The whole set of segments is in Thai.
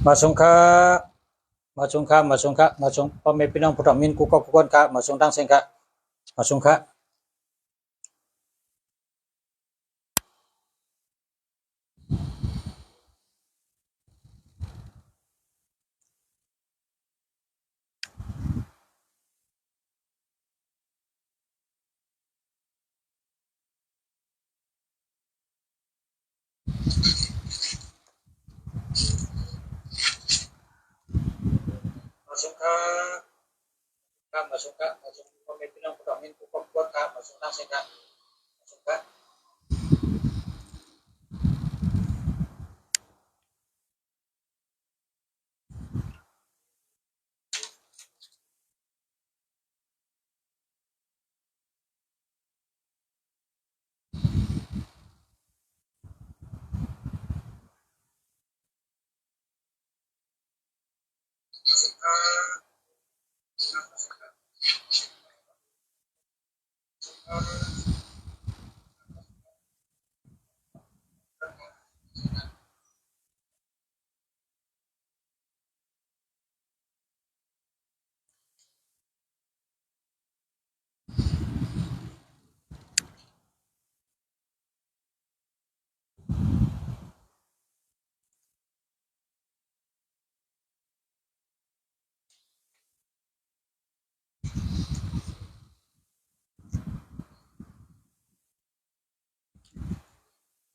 มาสงค้ามาสงพ่อแม่พี่น้องผู้ทำมินกูก็กุกคนค่ะมาสงดังเสียงค่ะมาสงค่ะมาสงค่ะมาสงพ่อแม่พี่น้องผู้ทำมินกูก็กุกคนค่ะมาสงดังเสียงค่ะมาสงค่ะ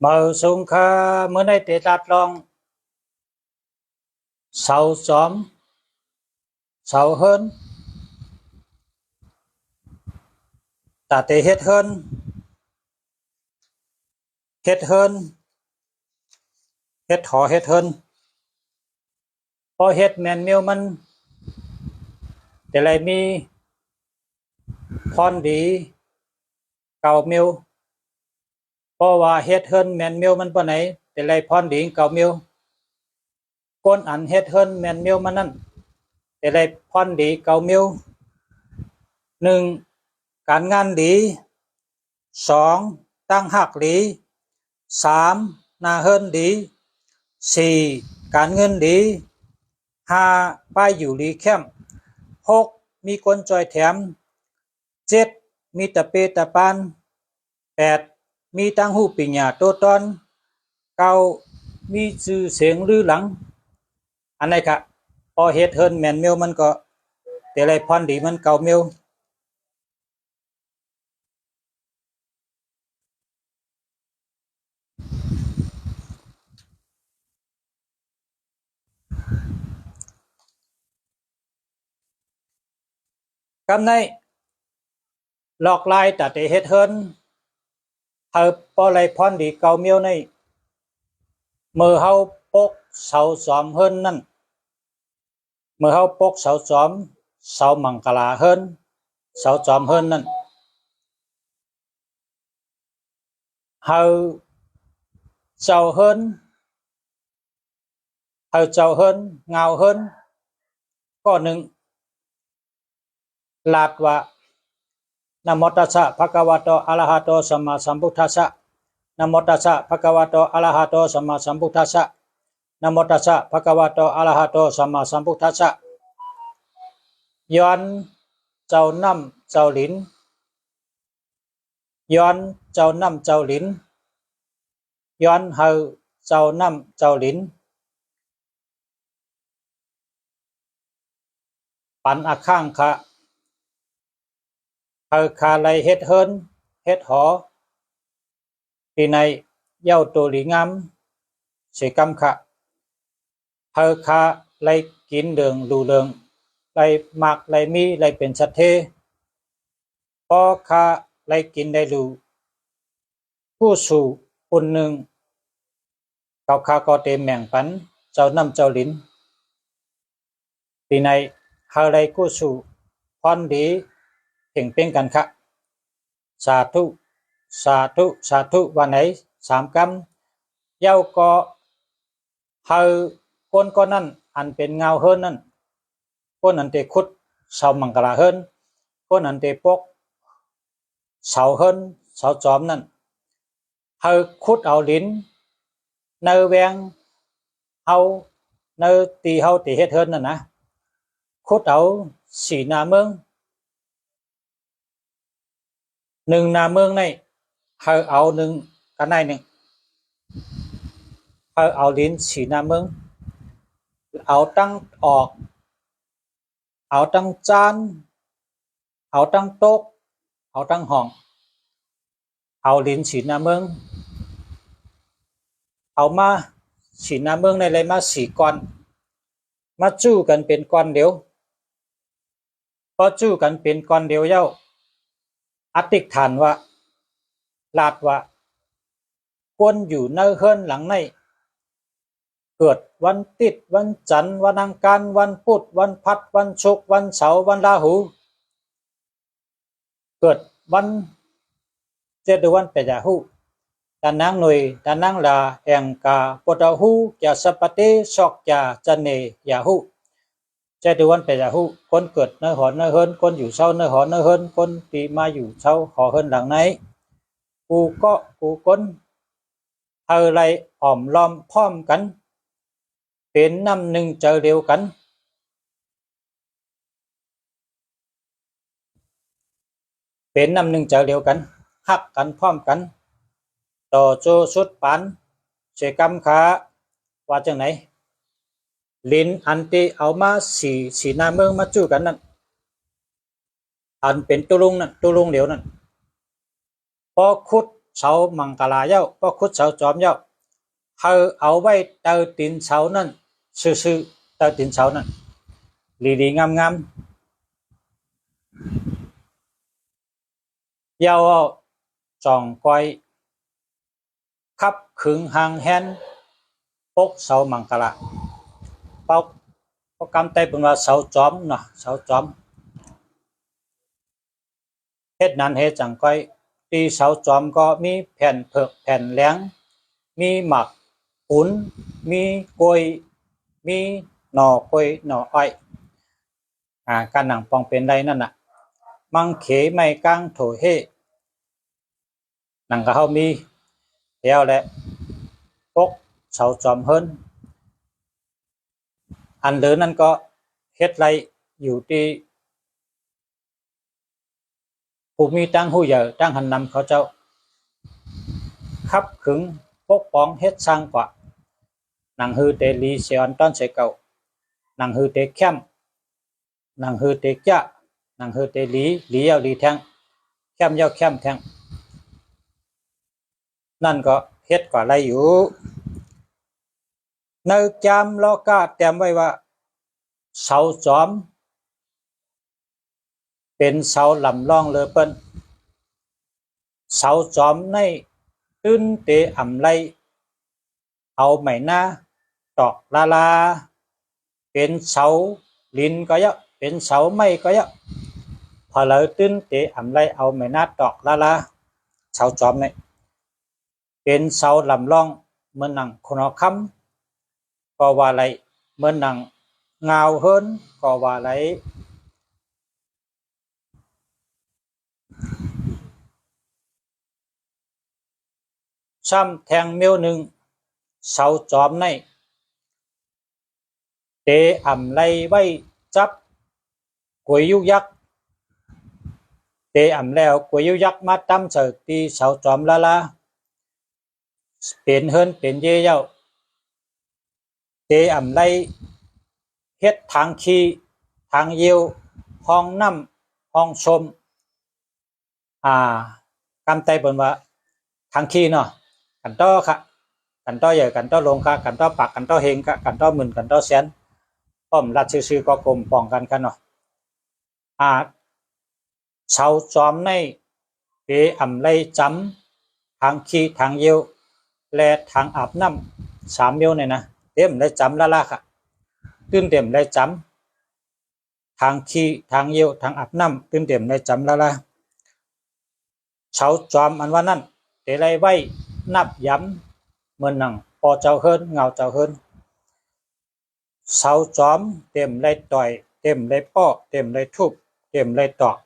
มาสงค่ะเมื่อในเตตัดลองเสาจอมเสาเฮินตาเตเฮ็ดเฮินเฮ็ดหอเฮ็ดเฮินพอเฮ็ดแมนมิวมันแต่ไรมีพรดีเก่ามิวเพราะว่าเฮ็ดเฮินแมนมิวมันปานไหนแต่ไรพรดีเก่ามิวก้นอันเฮ็ดเฮินแมนมิวมันนั่นแต่ไรพรดีเก่ามิวหนึ่งการงานดีสองตั้งหักดีสามนาเฮินดีสี่การเงินดีห้าป้ายอยู่ดีเข้มหกมีคนจอยแถมเจ็ดมีตะเปตะปานแปดมีตั้งหูปิญญาโตตอนเก้ามีชื่อเสียงลือหลังอันไหนคะพอเฮ็ดเฮินแมนมิวมันก็แต่ไรพรดีมันเก่ามิวกำในหลอกลายแต่เฮ็ดเฮินเฮาพอไรพรดีเก่ามิวในมือเฮาปกเสาสอมเฮินนั่นเมื่อเฮาปกเสาจอมเสามังกลาเฮินเสาจอมเฮินนั่นเฮาเจ้าเฮินเงาเฮินก็หนึ่งลาดว่านะโมตัสสะภะคะวะโตอะระหะโตสัมมาสัมพุทธัสสะนะโมตัสสะภะคะวะโตอะระหะโตสัมมาสัมพุทธัสสะนะโมตัสสะภะคะวะโตอะระหะโตสัมมาสัมพุทธัสสะย้อนเจ้าน้ำเจ้าหลินย้อนเจ้าน้ำเจ้าหลินย้อนเฮาเจ้าน้ำเจ้าหลินปันอาข้างคะเฮาคาไลเฮ็ดเฮินเฮ็ดหอปีในเย้าตัวหลีงามเสกำคะเฮาคาไลกินเดืองดูเดืองไลมากไลมีไลเป็นสัตเทพอคาไลกินได้ดูผู้สู่คนหนึ่งเขาคาก็เต็มแม่งปันเจ้าน้ำเจ้าหลินปีในเฮาไลกู้สู่พรดีเพ่งเป็นกันคะสาธุสาธุวันไหนสามกำเย้าก็เฮาคนก็นั่นอันเป็นเงาเฮินนั่นคนอันเตคุดเสามังกลาเฮินคนอันเตปกเสาเฮินเสาจอมนั่นเฮาคุดเอาลิ้นในแวงเฮา ในตีเฮาตีเฮ็ดเฮิรนนั่นนะขุดเอาสีนาเมืองหนึ่งนาเมืองในเฮาเอาหนึ่งกันในหนึ่งเฮาเอาลิ้นสีนาเมืองเอาตั้งออกเอาตั้งจานเอาตั้งโต๊ะเอาตั้งห้องเอาลิ้นสีนาเมืองเอามาสีนาเมืองในเลยมาสีก้อนมาจู้กันเป็นก้อนเดียวพอจู้กันเป็นก้อนเดียวเย้าอธิษฐานว่าลาดว่าคนอยู่ในเฮือนหลังในเกิดวันติดวันจันทร์วันอังคารวันพุธวันพฤหัสวันศุกร์วันเสาร์วันราหูเกิดวันเจ็ดวันเปยาหูdan nang noi dan nang la engka podahu ya sapate sok ya jane yahu เจ็ดวันเปยาหูคนเกิดในหอในเฮือนคนอยู่เช้าในหอในเฮือนคนที่มาอยู่เช้าหอเฮือนหลังไหนกูก็กูคนเฮาไรอ้อมล้อมพร้อมกันเป็นน้ำหนึ่งเจอเดียวกันเป็นน้ำหนึ่งเจอเดียวกันฮักกันพร้อมกันต่อโจสุดปันเสกำขาว่าจังไหนลิ้นอันที่เอามาสีหน้าเมืองมาจู้กันนั่นอันเป็นตุลุงนั่นตุลุงเดียวนั่นพอขุดเสามังกลาเย้าพอขุดเสาจอมเย้าเฮาเอาไว้เตาตีนเสานั่นซื่อๆเตาตีนเสานั่นดีๆงามๆยาวจ่องก้อยขับขึงหางแฮนปกเสามังกลาปกก็กำไตเป็นว่าเสาจอมเนาะเสาจอมเฮ็ดนั้นเฮ็ดจังก้อยตีเสาจอมก็มีแผ่นเผือกแผ่นแหลงมีหมักขุนมีกล้วยมีหน่อกล้วยหน่ออ้อยการหนังปองเป็นไรนั่นน่ะมังเขไม่ก้างโถเฮหนังก็เฮามีแล้วแหละปกเสาจอมเฮิรนอันเดินนั่นก็เฮ็ดไรอยู่ที่ผู้มีตั้งหู้ใหญ่ตั้งหันนำเขาเจ้าขับขึงปกป้องเฮ็ดสร้างกว่าหนังฮือเตลีเสียอนต้อนเสเก่าหนังฮือเตเข้มหนังฮือเตจ้าหนังฮือเตลีเย้าลีแทงเข้มเย้าเข้มแทงนั่นก็เฮ็ดกว่าไรอยู่ในจามลอกาเตรียมไว้ว่าเสาจอมเป็นเสาลำล่องเลอเปิ้นเสาจอมในตื้นเตอ่ำไรเอาไหมหน้าตอกลาเป็นเสาลิ้นก็เยอะเป็นเสาไม้ก็เยอะพอเลยตื้นเตอ่ำไรเอาไหมหน้าตอกลาเสาจอมเนี่ยเป็นเสาลำล่องเหมือนหนังคนเอาคำก็ว่าไรเหมือนหนังเงาเฮิรนก็ว่าไรซ้ำแทงเมียวหนึ่งเสาจอมในเตอ่ำไรไว้จับกวยยุยักษ์เตอ่ำแล้วกวยยุยักษ์มาตั้มเสตีเสาจอมลาเป็นเฮิรนเป็นเย่เย้าเตอ่ำไรเฮ็ดทางขี้ทางเยียวห้องน้ำห้องชมกำไตบนว่าทางขี้เนาะกันต้อค่ะกันต้อใหญ่กันต้อลงค่ะกันต้อปากกันต้อเฮงค่ะกันต้อหมื่นกันต้อแสนป้อมรัดซื่อก็กลมป้องกันเนาะเสาจอมในเตอ่ำไรจำทางขี้ทางเยียวและทางอาบน้ำสามเมียวเนี่ยนะเต็มได้จำละค่ะตื้นเต็มได้จำทางขี้ทางเยียวทางอาบน้ำตื้นเต็มได้จำละเสาจอมอันว่านั่นเตไรไว้นับย้ำเหมือนหนังปอเจ้าเฮิรนเงาเจ้าเฮิรนเสาจอมเต็มไรต่อยเต็มไรป้อเต็มไรทุบเต็มไรตอก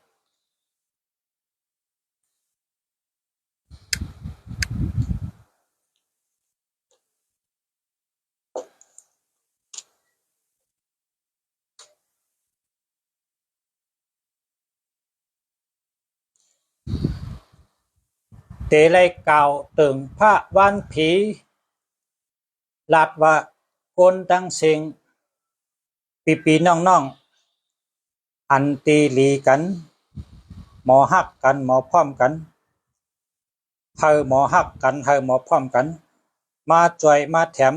เตเลยกล่าวถึงพระวันผีลาดว่าคนตั้งเสียงปีน้องอันตีลีกันหมอฮักกันหมอพร้อมกันเธอหมอฮักกันเธอหมอพร้อมกันมาจ่วยมาแถม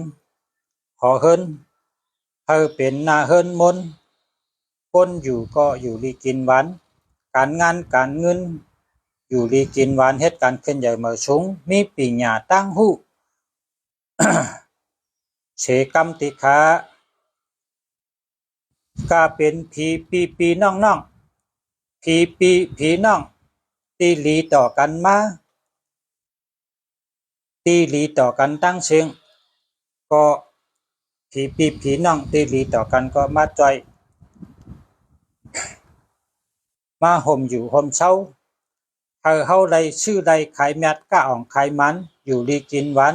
ขอเฮินเธอเป็นนาเฮินมนคนอยู่ก็อยู่ลีกินหวานการงานการเงินอยู่ลีกินหวานเฮ็ดการขึ้นใหญ่เมื่อสูงมีปีหญ้าตั้งหู้ เฉกรรมติขาก็เป็นผีน้องผีน้องตีหลีต่อกันมาตีหลีต่อกันตั้งเชิงก็ผีน้องตีหลีต่อกันก็มาจ่อยมาห่มอยู่ห่มเช้าเฮาไรชื่อไรขายแมดก้าอ่องขายมันอยู่ลีกินหวาน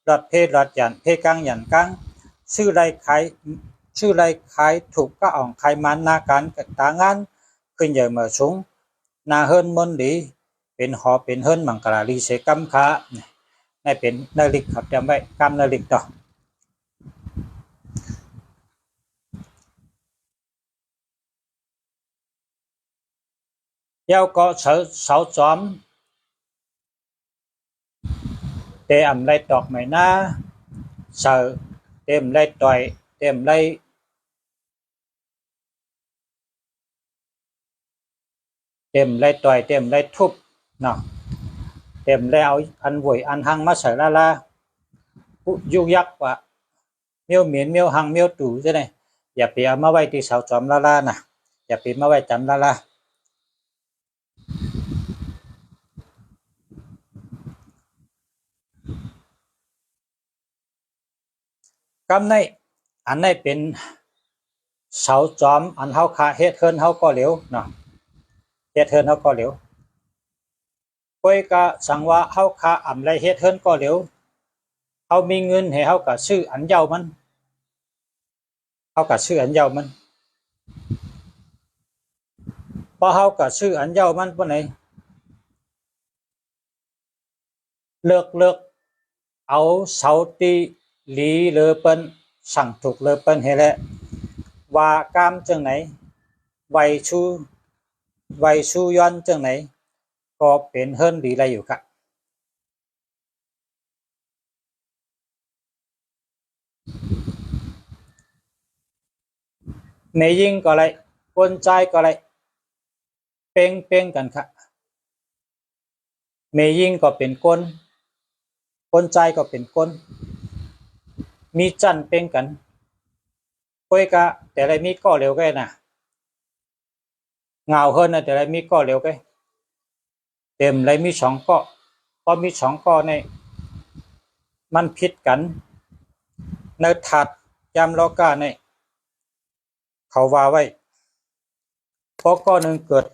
รถเพรถหยันเพกังหยันกังชื่อไรขายถูกก้าอ่องขายมันนาการตางานขึ้นใหญ่เมื่อสูงนาเฮินมนดีเป็นหอเป็นเฮินมังกรลีเสกัมขานี่เป็นนาฬิกครับจำไว้กำนาฬิกต่อเย้าก็เสาจอมเตะไรตอกไม่น่าเสาเต็มไรต่อยเต็มไรต่อยเต็มไรทุบเนาะเต็มไรเอาอันหวยอันหังมาใส่ละยุกยักว่าเมียวเหมียนเมียวหังเมียวตู่ใช่ไหมอย่าไปเอามาไว้ที่เสาจอมละนะอย่าไปมาไว้จำละกำในอันในเป็นเสาจอมอันเฮาขาเฮ็ดเฮินเฮาก็เหลวเนาะเฮ็ดเฮินเฮาก็เหลวก้อยก็สั่งว่าเฮาขาอ่ำไรเฮ็ดเฮินก็เหลวเฮามีเงินให้เฮาก็ซื้ออันเยามันเฮาก็ซื้ออันเยามันพอเฮาก็ซื้ออันเยามันปานไหนเลิกเอาเสาตีหลีเลอเปิ้นสั่งถูกเลอเปิ้นให้แล้วว่ากามจังไหนไวชูย้อนจังไหนก็เป็นเฮิรนดีไรอยู่กะในยิ่งก็ไรคนใจก็ไรเป้งกันค่ะเมยิ่งก็เป็นคนใจก็เป็นคนมีจันเป้งกันก้อยกะแต่ไรมีก็เร็วแก่น่ะเงาเฮิรนนะแต่ไรมีก็เร็วแก่เต็มไรมีสองก็พอมีสองก็ในมันผิดกันในถัดยามล้อกาในเขาว่าไว้พอก็หนึ่งเกิด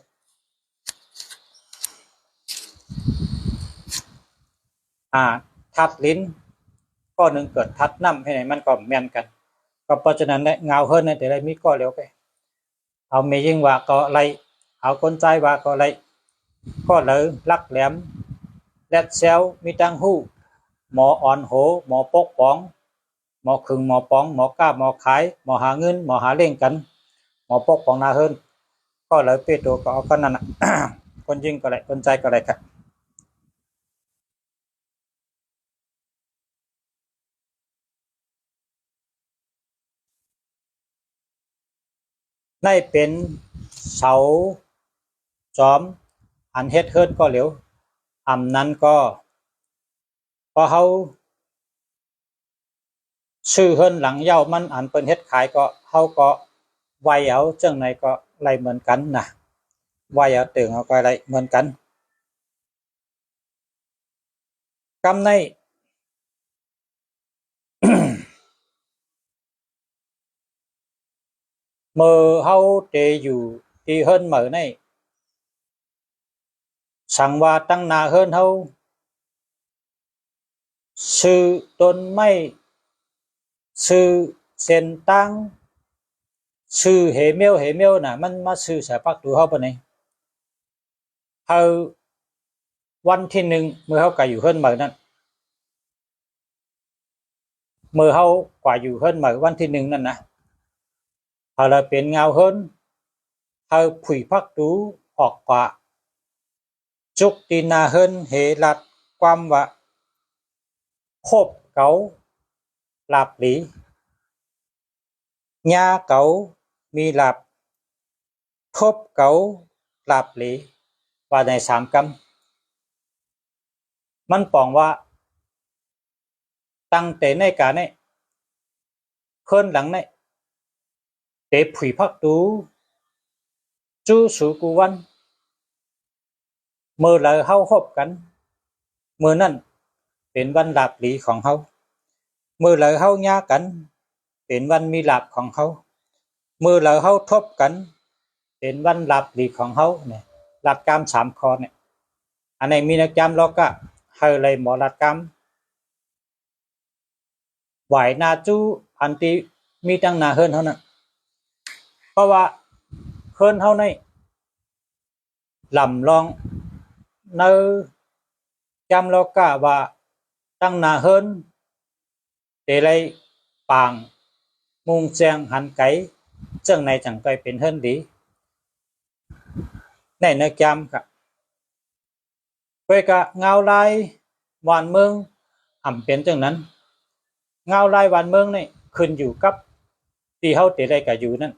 ทัดลิ้นก็หนึ่งเกิดทัดน้ำให้ไหนมันก็แม่นกันก็เพราะฉะนั้นเงาเฮิรนนะแต่ไรมีก็เร็วแก่เอาเมยิ่งว่าก็ไรเอาคนใจว่าก็ไรก็เลยลักแหลมแลดเซลมีตังหู้หมออ่อนโหหมอปกป้องหมอขึงหมอป้องหมอกล้าหมอขายหมอหาเงินหมอหาเล่งกันหมอปกป้องนาเฮิรนก็เลยเปโตก็เอากันนั่นคนยิงก็ไรคนใจก็ไรครับในเป็นเสาจอมอันเฮ็ดเฮิรนก็เหลวอำนั้นก็พอเฮาชื่อเฮิรนหลังเย้ามันอันเป็นเฮ็ดขายก็เฮาก็ไว้เอาจังไหนก็ไรเหมือนกันนะไว้เอาตึงเอาก็ไรเหมือนกันกำใน เมื่อเฮาเตอยู่ที่เฮิรนเหมือในสั่งว่าตั้งนาเฮิรนเฮาซื้อต้นไม้ซื้อเส้นตั้งซื้อเหเมียวน่ะมันมาซื้อสายปักตัวเฮาปะนี่เฮา วันที่หนึ่งเมื่อเขาก็อยู่เฮิรนเหมือนนั้นเมื่อเขากว่าอยู่เฮิรนเหมือนวันที่หนึ่งนั่นนะเขาเลยเป็นเงาเฮิรนเขาผุยพักดูออกกว่าจุกตีนาเฮิรนเหรัดความว่าคบเก๋าหลับหลีญาเก๋ามีหลับทบเก๋าหลับหลีว่าในสามกำมันปองว่าตั้งแต่ในการนี้เฮิรนหลังนี้เตะผุยพักดูจู้สูกูวันเมื่อเราเฮาคบกันเมื่อนั้นเป็นวันหลับหลีของเฮาเมื่อเราเฮาญากันเป็นวันมีหลับของเฮาเมื่อเราเฮาทบกันเป็นวันหลับหลีของเฮาเนี่ยหลักกรรมสามข้อเนี่ยอันไหนมีนักจำเราก็เฮาเลยหมอหลักกรรมไหวนาจูอันที่มีตั้งนาเฮิรนเท่านั้นเพราะว่าเฮิรนเฮาในลำลองในจำเราก็ว่าตั้งนาเฮิรนเตเลยปางมุงแจงหันไก่เจ้งในจังไปเป็นเฮิรนดีในนักจำครับเพื่อกะเงาลายหวานเมืองอ่ำเป็นจังนั้นเงาลายหวานเมืองนี่ขึ้นอยู่กับที่เฮาเตได้ก็อยู่นั่น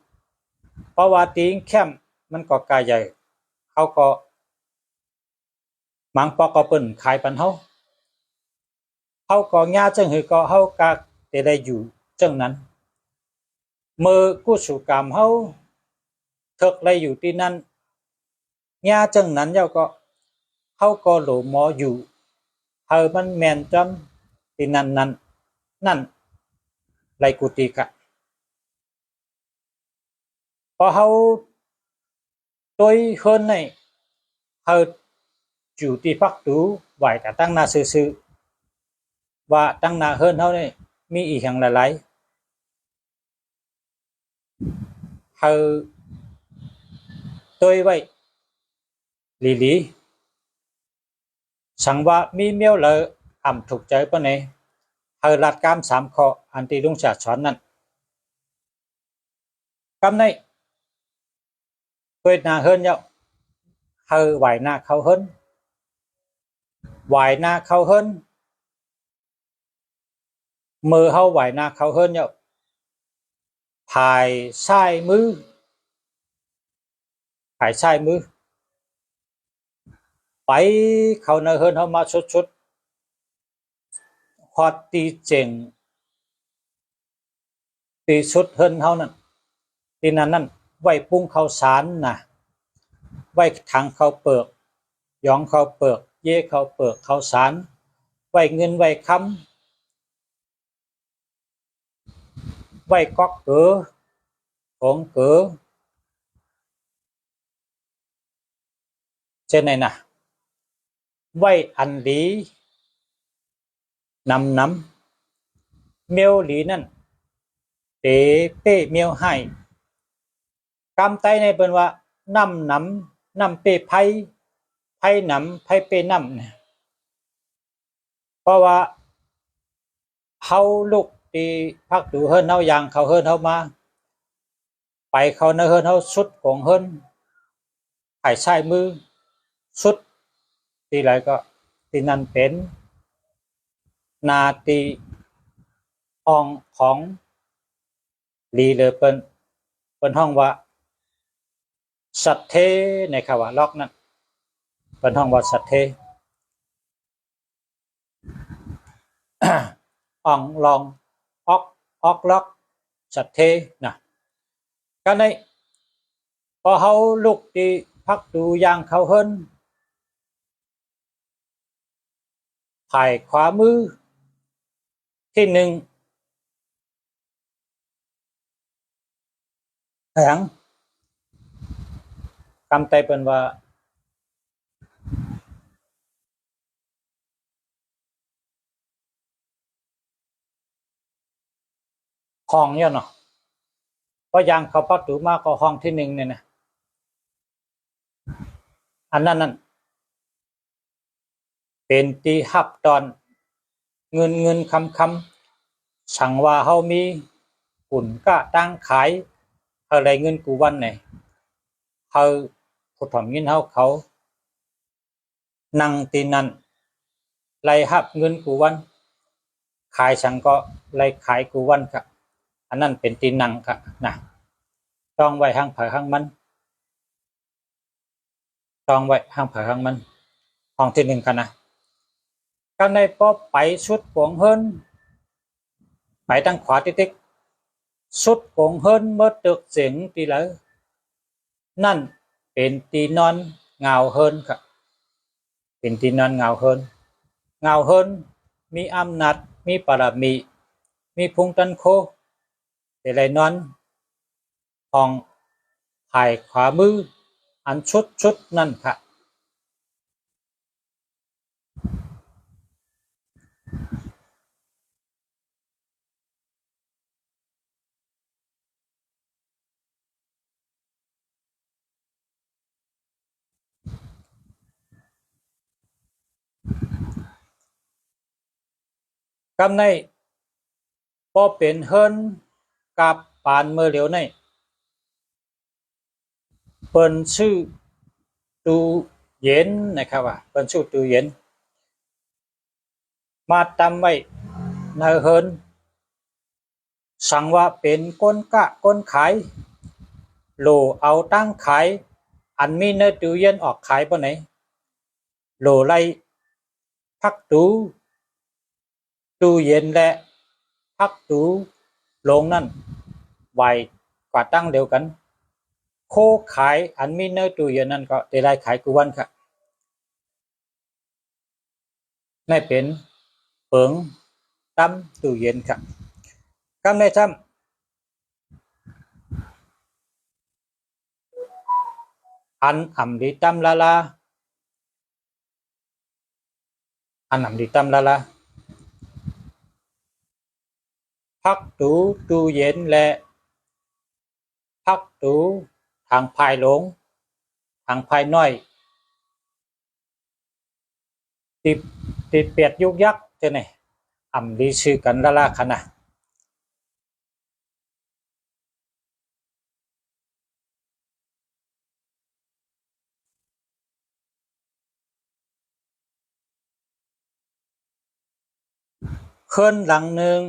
เพราะว่าตีงแคมมันก็กาใหญ่เขาก็มังปอกก็เปิ้นขายปันเฮาเขาก็ญาจังหือก็เฮากะเตได้อยู่จังนั้นเมื่อกู้สู่กรรมเฮาถึกเลยอยู่ที่นั่นญาจังนั้นเจ้าก็เฮาก็หลหมออยู่เฮามันแม่นจำที่นั่นนั่นไรกุติกะพอเฮาตัวเฮิรนในเฮาอยู่ที่พักดูไหวแต่ตั้งนาซื่อๆว่าตั้งนาเฮิรนเฮานี่มีอีกอย่างหลายๆเฮาตัวไว้หลีๆสังว่ามีเมียวเลยอ่ำถูกใจปะเนี่ยเฮาลัดกรรมสามข้ออันที่ลุงจะสอนนั่นกำในตัวนาเฮิรนเจ้าเฮาไหวนาเขาเฮิรนไหวนาเขาเฮิรนมือเฮาไหวนาเขาเฮิรนเจ้าภายซ้ายมือภายซ้ายมือไปเขาในเฮิรนเฮามาชุดฮอดตีเจ๋งตีชุดเฮิรนเฮานั่นที่นั่นไว้ปุ้งข้าวสารนะไว้ถังข้าวเปลือกยองข้าวเปลือกเย่ข้าวเปลือกข้าวสารไว้เงินไว้คำไว้ก๊อกเก๋อของเก๋อเช่นไหนนะไว้อันหลีนำเมียวหลีนั่นเตเป้เมียวให้กำไตในเป็นว่านำเป้ไพ่นำไพ่เป้นำเนี่ยเพราะว่าเฮาลูกตีพักดูเฮิรนเฮาอย่างเขาเฮิรนเฮามาไปเขาในเฮิรนเฮาสุดของเฮิรนไผ่ใช้มือสุดตีไรก็ตีนั่นเป็นนาตีอองของลีเลยเป็นห้องว่าสัตเทในคำว่าล็อกนั่นเป็นห้องว่าสัตเทอ่องลองออกล็อกสัตเทนะก็ในพอเขาลุกที่พักดูยางเขาเฮิรนภายขวามือที่หนึ่งแผงกำไตเป็นว่าห้องเนี่ยเนาะเพราะยางเขาพักดูมากก็ห้องที่หนึ่งเนี่ยนะอันนั้น เป็นตีหับตอนเงินคำสั่งว่าเฮามีหุ่นก็ตั้งขายอะไรเงินกูวันไหนเฮาผู้ถ่อมยินเฮาเขานั่งตีนั่นไล่หับเงินกูวันขายสั่งก็ไล่ขายกูวันค่ะอันนั้นเป็นตีนังค่ะนะต้องไว้ห้างไผ่ห้างมันต้องไว้ห้างไผ่ห้างมันห้องที่หนึ่งกันนะก็ในป๊อไปชุดกวงเฮินไปทางขวาติ๊กชุดกวงเฮินเมื่อตึกเสียงตีแล้วนั่นเป็นตีนอนเงาเฮินค่ะเป็นตีนอนเงาเฮินเงาเฮินมีอำนาจมีปรมีพุงตันโคแต่ไรนอนห้องภายขวามืออันชุดนั่นค่ะกำในพอเป็นเฮินกับปานเมื่อเหลียวในเปิ้นชื่อตู้เย็นนะครับว่าเปิ้นชื่อตู้เย็นมาตำไว้ในเฮินสั่งว่าเป็นก้นกะก้นขายโหลเอาตั้งขายอันมีในตู้เย็นออกขายปะไหนโหลไล่พักตู้เย็นและพักลงนั่นไวกว่าตั้งเดียวกันโคขายอันมีในตู้เย็นนั่นก็ได้ขายกูวันค่ะไม่เป็นเปิงตั้มตู้เย็นค่ะกำในจำอันอ่ำดีตั้มละอันอ่ำดีตั้มละพักตู้เย็นและพักทางภายหลงทางภายน้อยติดเปียดยุกยักเจ้าไหนอ่ำดีชื่อกันละขนาดเคลื่อนหลังหนึ่ง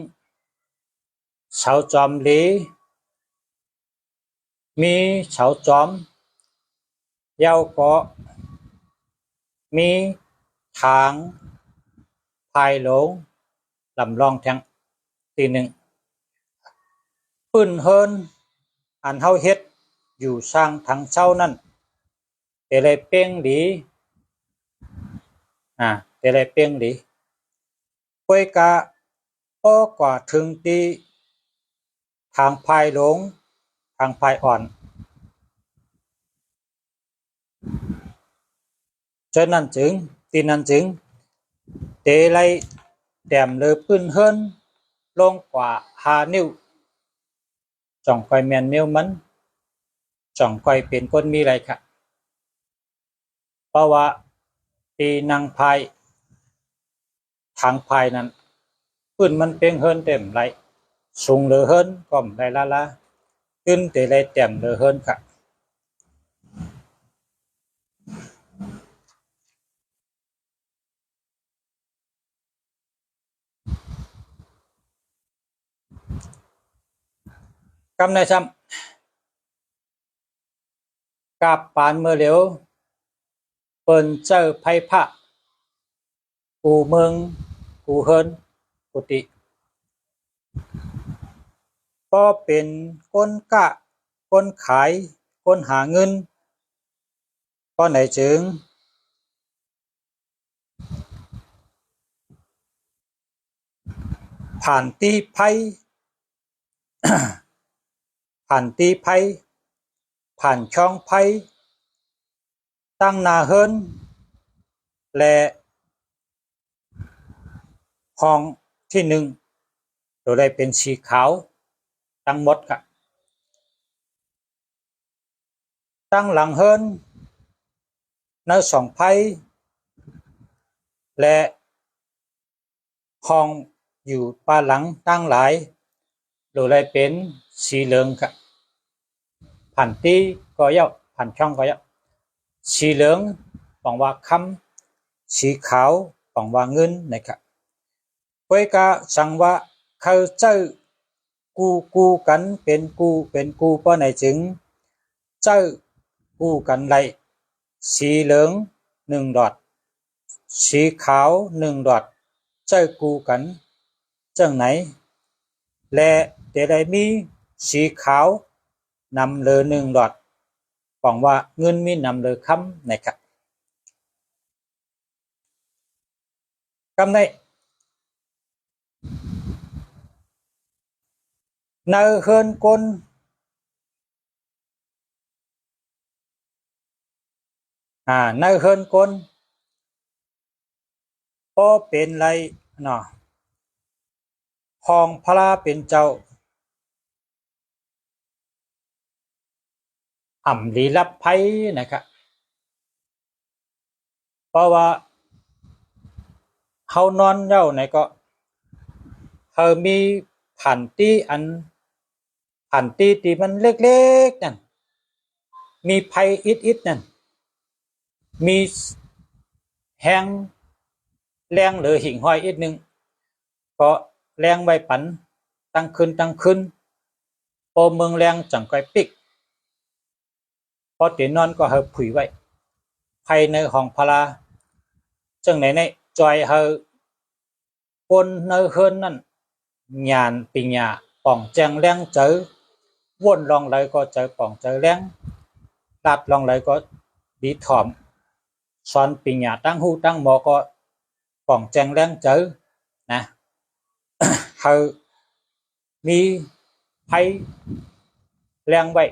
เสาจอมหลีมีเสาจอมยาวเกาะมีทางภายหลงลำลองแทงตีหนึ่งปืนเฮินอันเฮาเฮ็ดอยู่สร้างทางเช้านั่นแต่เลยเป้งดีแต่เลยเป้งดีป่วยกะอ้อกว่าถึงตีทางภายหลงทางภายอ่อนฉะนั้นจึงตีนั้นจึงเตไลแต้มเลยปืนเฮินลงกว่า5 นิ้วจ่องก้อยแมนนิ้วมันจ่องก้อยเป็นคนมีไรค่ะเพราะว่าตีนางพายทางพายนั้นปืนมันเป้งเฮินเต็มไรสูงเหลือเฮินก็ได้ละขึ้นแต่ไรแต้มเหลือเฮินค่ะกำในซ้ำกับปานเมื่อเหลียวเปิ้นเจอไพ่พระกูเมืองกูเฮินกุฏิก็เป็นคนกะคนขายคนหาเงินก็ไหนจึงผ่านตีไพ่ผ่านตีไพ่ผ่านช่องไพ่ตั้งนาเฮินและห้องที่หนึ่งโดยได้เป็นสีขาวทั้งหมดค่ะตั้งหลังเฮินใน2 ไพ่ และห้องอยู่ป่าหลังตั้งหลายโดยเลยเป็นสีเหลืองครับผันตีก็เยอะผันช่องก็เยอะสีเหลืองบอกว่าคำสีขาวบอกว่าเงินนะครับก้อยกะสั่งว่าเขาเจ้ากูกันเป็นกูเพราะไหนจึงเจ้ากูกันไรสีเหลือง1 ดอทสีขาว1 ดอทเจ้ากูกันจังไหนและเดี๋ยวได้มีสีขาวนำเลย1 ดอทบอกว่าเงินมีนำเลยคำนะครับคำในเนื้อเฮือนกลเนื้อเฮือนกลพอเป็นไรเนาะห้องพระเป็นเจ้าอ่ำลีลับไพ่นะครับเพราะว่าเขานอนเย้าไหนก็เขามีผันตีผันตีที่มันเล็กๆนั่นมีไพ่อิดนั่นมีแห้งแรงหรือหิ่งห้อยอีกนึงก็แรงไว้ปันตั้งขึ้นพอเมืองแรงจังก้อยปิกพอตีนอนก็เฮาผุยไว้ภายในห้องพลาจังไหนในจอยเฮาคนเนอเฮินนั่นญาณปิญญาป่องแจงแรงเจอวนลองเลยก็เจอป่องเจอแรงลัดลองเลยก็ดีถอมสอนปิญญาตั้งหูตั้งหมอก็ป่องแจงแรงเจอนะเฮามีไผแรงไว้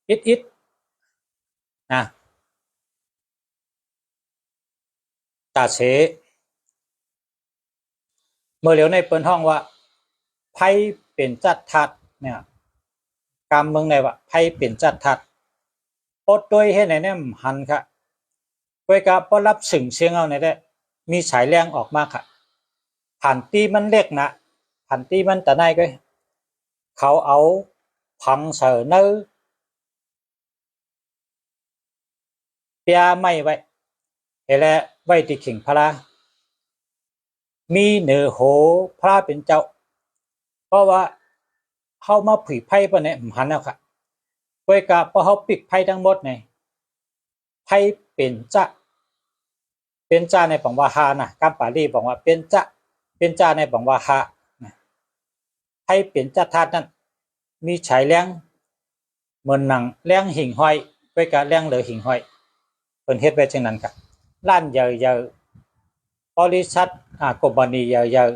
อิดนะตาเสเมื่อเหลียวในเปิ้นห้องว่าไผเป็นจัดทัดเนี่ยกรรมเมืองในว่าไผเป็นจัดทัดปดด้วยให้ไหนเนี่ยหันค่ะก้อยกะบ่รับสึงเสียงเอาไหนได้มีสายแรงออกมาค่ะผ่านตีมันเล็กนะผ่านตีมันตะไนก็เขาเอาผังเสอเนอเปียไม่ไว้เฮแลไว้ที่ขิงพระมีเหนือโหพระเป็นเจ้าเพราะว่าเขามาผุยไพ่ปะเนี่ยหันแล้วค่ะก้อยกะพอเขาปิดไพ่ทั้งหมดเนี่ยไพ่เป็นจ้าในปังวาฮานะกัมปาลีบอกว่าเป็นจ้าในปังวาฮาไพ่เป็นจ้าธาตุนั้นมีฉายแรงเหมือนหนังแรงหิ่งห้อยก้อยกะแรงเหลือหิ่งห้อยเป็นเฮ็ดไว้เช่นนั้นค่ะล้านเยอะบริษัทกบนีเยอะ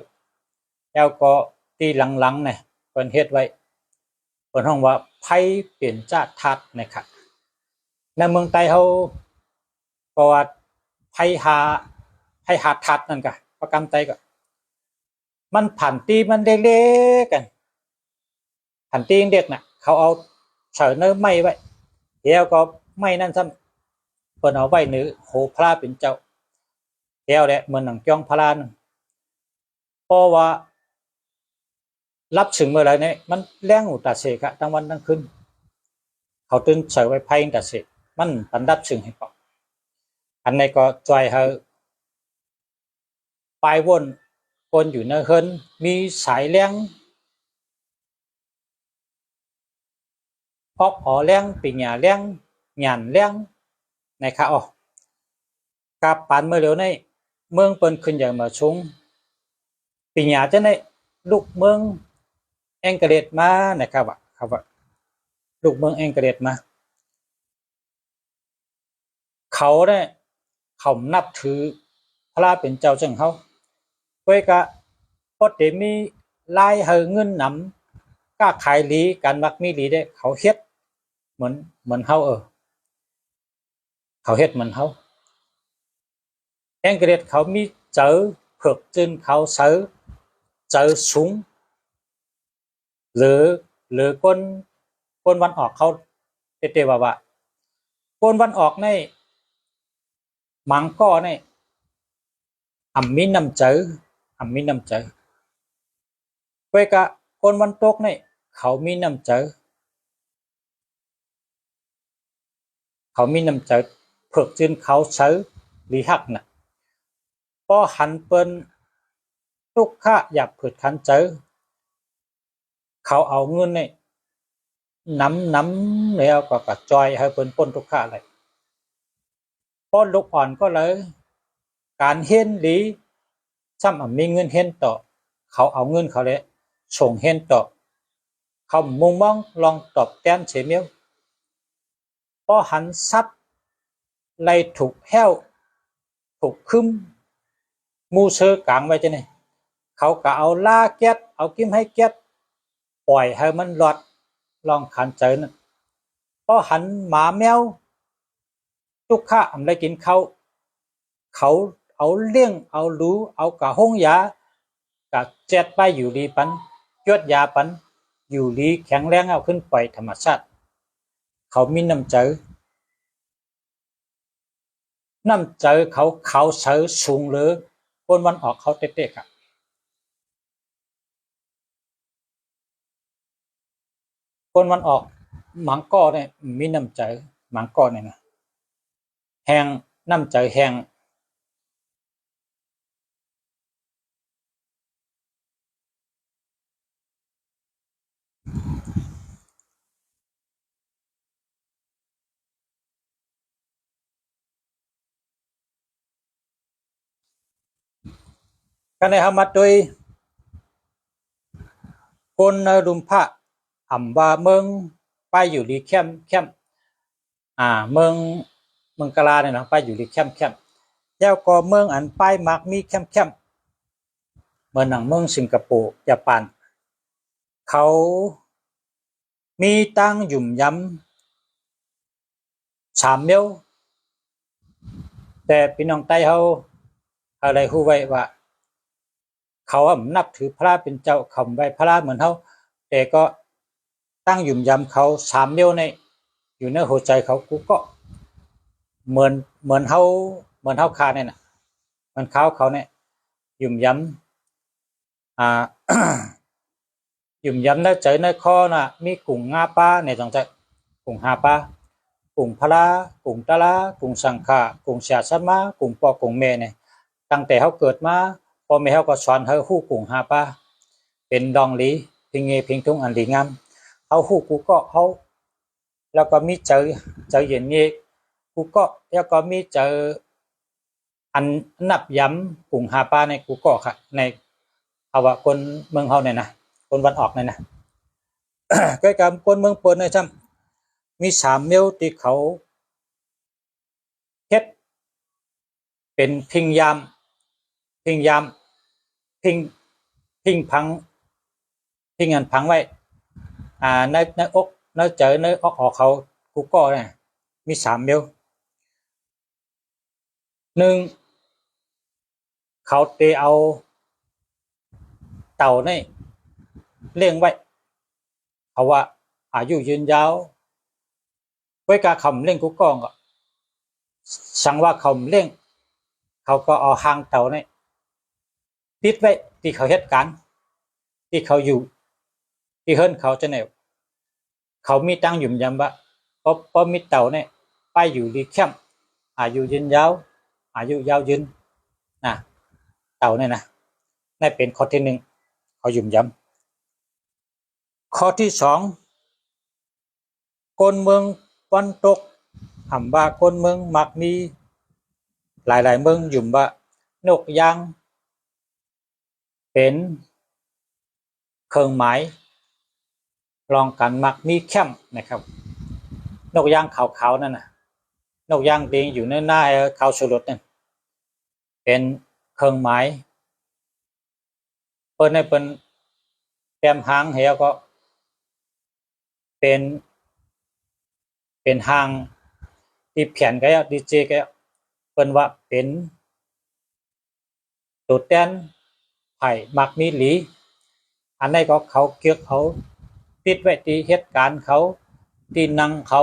แล้วก็ที่หลังๆเนี่ยเป็นเฮ็ดไว้เป็นห้องว่าไพ่เป็นจ้าธาตุนะครับในเมืองไทยเขาก็ว่าไพ่หาทัดนั่นกะประกำไตก็มันผันตีมันเล็กๆกันผันตีเด็กน่ะเขาเอาเฉยเนื้อไม่ไว้แล้วก็ไม่นั่นซ้ำเปิดเอาไว้เนื้อโหพระเป็นเจ้าแล้วแหละเหมือนหนังจ้องพระนเพราะว่ารับสึงเมื่อไรเนี่ยมันแรงอุตาเสกะทั้งวันทั้งคืนเขาตื่นเฉยไว้ไพ่อุตาเสกมันปันรับสึงให้ปอกอันนี้ก็จอยเฮาปลายวนคนอยู่ในเฮินมีสายแรงออกอ๋อแรงปิญญาแรงหยันแรงนะครับอ๋อกับปานเมื่อเร็วในเมืองเปิ้นขึ้นอย่างมาชุงปิญญาจะในลูกเมืองแองเกเรตมานะครับว่าลูกเมืองแองเกเรตมาเขาเนี่ยเขานับถือพระเป็นเจ้าจังเขาเว้ยกะพอเดมีลายเฮเงินนำก็ขายลีการมักมีลีได้เขาเฮ็ดเหมือนเฮาเขาเฮ็ดเหมือนเฮาแองเกฤษเขามีเจอเผือกจนเขาเจอสูงหรือคนวันออกเขาเตว่าคนวันออกในมังก้อใน มีน้ำใจมีน้ำใจเว้ยกะคนวันตกนี่เขามีน้ำใจเขามีน้ำใจเพิกจืนเขาใช้หรือหักน่ะพอหันเปิ้นทุกข้าอยากเผิดขันใจเขาเอาเงินนี่น้ำแล้วก็กระจอยให้เปิ้นป้นทุกข้าเลยป้นลูกอ่อนก็เลยการเห็นหรือซ้ำมีเงินเห็นต่อเขาเอาเงินเขาเลยส่งเห็นต่อเขามุ่งมองลองตอบแทนเฉยเมียวพอหันซับไล่ถูกแห้วถูกคึมมูเชอกลางไว้จะไหนเขาก็เอาล่าแก๊สเอากิ้มให้แก๊สปล่อยให้มันหลอดลองขันเจอนั่นพอหันหมาแมวทุกข้าอำไรกินเขาเอาเลี้ยงเอารู้เอากะห้องยากะเจ็ดไปอยู่ดีปันจวดยาปันอยู่ดีแข็งแรงเอาขึ้นไปธรรมชาติเขามีน้ำใจเขาเสือสูงเลยคนวันออกเขาเตะๆอะคนวันออกหมังก้อเนี่ยมีน้ำใจหมังก้อเนี่ยนะแหงน้ำใจแหงกันในธรรมะโดยคนในรุมพระอ่ำว่าเมืองไปอยู่ดีเข้มเมืองกะลาเนี่ยนะไปอยู่ดีเข้มแล้วก็เมืองอันไปมักมีเข้มเหมือนหนังเมืองสิงคโปร์ญี่ปุ่นเขามีตั้งหยุ่มย้ำ3 เมลแต่พี่น้องใต้เขาอะไรฮู้ไว้ว่าเขานับถือพระเป็นเจ้าเขาไว้พระเหมือนเขาแต่ก็ตั้งหยุ่มย้ำเขา3 เมลในอยู่ในหัวใจเขากูก็เหมือนเขาคาเนี่ยนะมันเขาเนี่ยหยุ่มย้ำหยุ่มย้ำในใจในคอน่ะมีกุ้งงาปลาในจังใจกุ้งหาปลากุ้งพลากุ้งตะลากุ้งสังขากุ้งเสียสัมมากุ้งปอกุ้งเมเนี่ยตั้งแต่เขาเกิดมาพอแม่เขาก็สอนเขาฮู้กุ้งหาปลาเป็นดองหลีพิงเงพิงทุ่งอันดีงามเขาฮู้กูก็เขาแล้วก็มีเจอเย็นเงี้ยกูก็แล้วก็มีเจออันนับย้ำกุ้งหาปลาในกูก็ค่ะในเอาว่าคนเมืองเขาเนี่ยนะคนวันออกเนี่ยนะใกล้กับคนเมืองเปิดนะจ๊ะมี3 เมลที่เขาเฮ็ดเป็นพิงยามพิงพิงพังพิงอันพังไว้ในอกในเจอในออกเขากูก็เนี่ยมี3 เมล1เขาเตเอาเต่านี่เลี้ยงไว้เขาว่าอายุยืนยาวไว้กาคำเลี้ยงกูก็สั่งว่าเขาเลี้ยงเขาก็เอาหางเต่านี่ติดไว้ที่เขาเฮ็ดการที่เขาอยู่ที่เฮิรนเขาจะแนวเขามีตั้งหยุ่มยำว่าเพราะมีเต่าเนี่ยไปอยู่ดีเข้มอายุยืนยาวอายุยาวยืนนะเต่าเนี่ยนะนั่นเป็นข้อที่1เขาหยุ่มยำข้อที่2คนเมืองวันตกว่าคนเมืองมักมีหลายเมืองหยุ่มว่านกยางเป็นเครื่องหมายรองกันมักมีเข้มนะครับนกยางขาวๆนั่นน่ะนกยางดีอยู่ในหน้าขาวสลดนั่นเป็นเครื่องหมายเปิ้นให้เปิ้นแต้มหางเหี่ยวก็เป็นหางที่แผ่นก็ดีเจก็เปิ้นว่าเป็นตัวแทนไผ่มักมีหลีอันนี้ก็เขาเกี่ยวเขาติดไว้ที่เหตุการณ์เขาที่นั่งเขา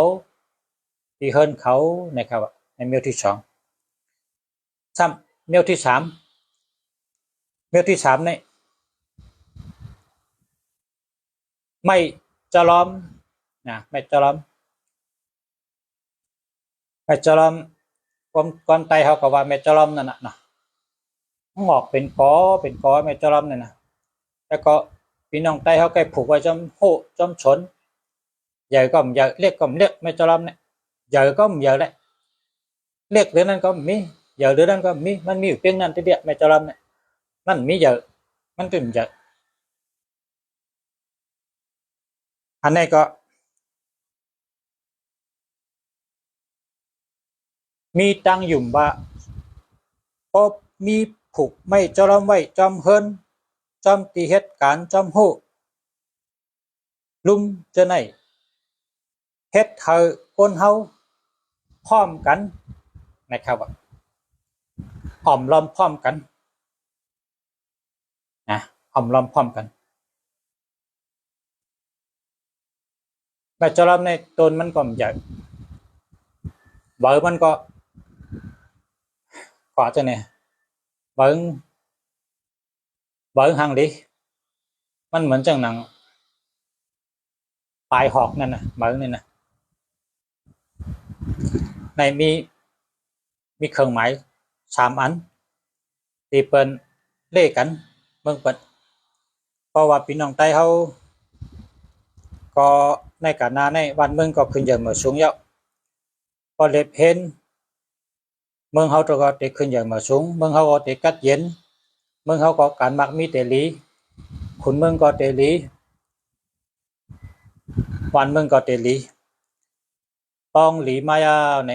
ที่เฮิรนเขานะครับในเมลที่2ซ้ำเมลที่3 เมลที่สามเนี่ยไม่จะล้อมนะไม่จะล้อมไม่จะล้อมก้อนไตเขาก็ว่าไม่จะล้อมนั่นนะงอกเป็นกอไม่จะล้อมนั่นนะแล้วก็พี่น้องไตเขาแกผูกไว้จำโหจำชนใหญ่ก็ใหญ่เล็กก็เล็กไม่จะล้อมเนี่ยใหญ่ก็ใหญ่แหละเล็กหรือนั่นก็มีใหญ่หรือนั่นก็มีมันมีอยู่เพียงนั้นที่เดียวไม่จะล้อมเนี่ยมันมีใหญ่มันถึงใหญ่อันนี้ก็มีตังหยุ่มว่าพบมีผูกไม่จอมไว้จอมเฮินจอมตีเหตุการจอมโหลุมจะไหนเฮ็ดเธอคนเฮาพร้อมกันนะครับหอมล้อมพร้อมกันนะหอมล้อมพร้อมกันแต่จอมในต้นมันก็ใหญ่เบอร์มันก็กว่าจะเนี่ยเบอร์ห่างดิมันเหมือนจังหนังปลายหอกนั่นนะเบอร์นี่นะในมีเครื่องหมาย3อันที่เปิ้นเลขกันเบิ่งเปิดเพราะว่าพี่น้องไต้เขาก็ในกานาในวันเมืองก็ขึ้นเยอะเหมือนสูงเยอะพอเล็บเห็นเมืองเขาตัวก็ติขึ้นเยอะเหมือนสูงเมืองเขาก็ติกัดเย็นเมืองเขาก็การมักมีเตลีขุนเมืองก็เตลีวันเมืองก็เตลีปองหลีมายาวใน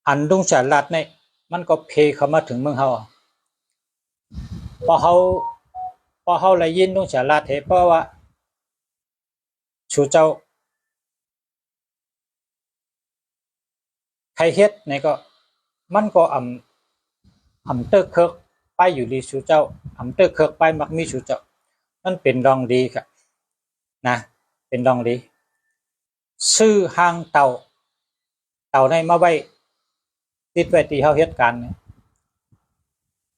อันดุงฉลัดในมันก็เพเข้ามาถึงเมืองเขาพอเขาเลยยินดุงฉลัดเหตุเพราะว่าชูเจ้าใครเฮ็ดในก็มันก็เตอร์เคิร์กไปอยู่ดีชูเจ้าเตอร์เคิร์กไปมักมีชูเจ้ามันเป็นรองดีครับนะเป็นรองดีซื้อห้างเต่าในมาไว้ติดไว้ที่เขาเฮ็ดการ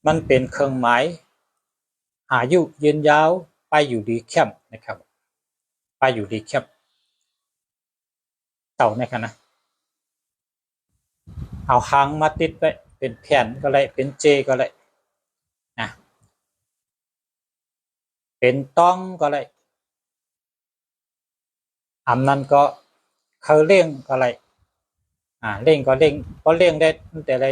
มันเป็นเครื่องหมายอายุยืนยาวไปอยู่ดีเข้มนะครับไปอยู่ดีเข้มเต่าในคณะเอาหางมาติดไว้เป็นแผ่นก็เลยเป็นเจก็เลยนะเป็นต้องก็เลยอันนั้นก็เขาเลี้ยงก็เลยเลี้ยงก็เลี้ยงพอเลี้ยงได้แต่ไร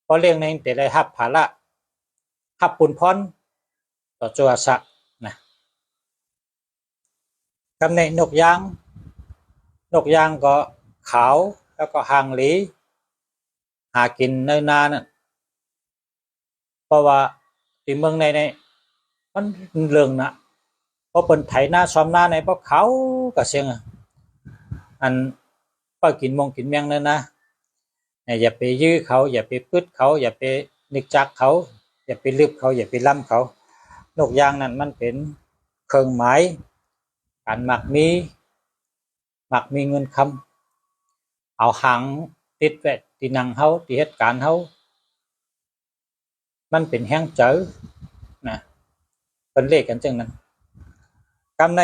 พอเลี้ยงในแต่ไรหับผาละหับปุ่นพรต่อจัวสะนะกำในนกยางก็ขาวแล้วก็หางหลีหากินเนินนานั่นเพราะว่าที่เมืองในมันเรื่องนะเพราะเป็นไถนาซ้อมนาในเพราะเขาก็เสียงอันป้ากินมงกินแมงนั่นนะอย่าไปยื้อเขาอย่าไปพึดเขาอย่าไปนึกจักเขาอย่าไปลืบเขาอย่าไปล้ำเขานกยางนั่นมันเป็นเครื่องหมายการหมักมีเงินคำเอาหางติดไว้ที่นังเขาที่เหตุการณ์เขามันเป็นแห้งเจอนะเป็นเลขกันจังนั้นกำใน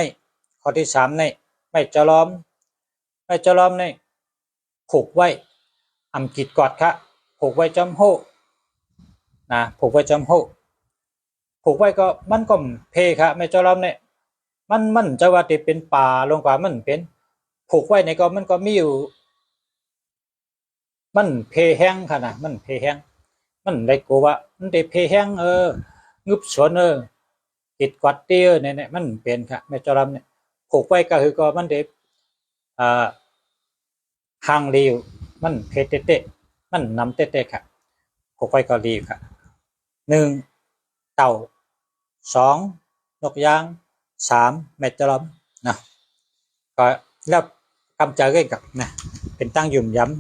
ข้อที่3ในไม่จะล้อมในผูกไว้กิดกอดค่ะผูกไว้จำโหนะผูกไว้จำโหผูกไว้ก็มันก็เพค่ะไม่จะล้อมเนี่ยมันจะว่าจะเป็นป่าลงกว่ามันเป็นผูกไว้ในก็มันก็มีอยู่มันเพแห้งค่ะนะมันเพแห้งมันได้กูว่ามันได้เพแห้งงึบสวนติดกวัดเตี้ยเนี่ยมันเป็นค่ะไม่จะล้อมเนี่ยผูกไว้ก็คือก็มันได้ห่างรีวมันเพเตะมันนำเตะค่ะผูกไว้ก็รีค่ะ1เต่า2นกยาง3แม่จลอมนะก็แล้วกำจัดกันกับนะเป็นตั้งยุ่มย้ำ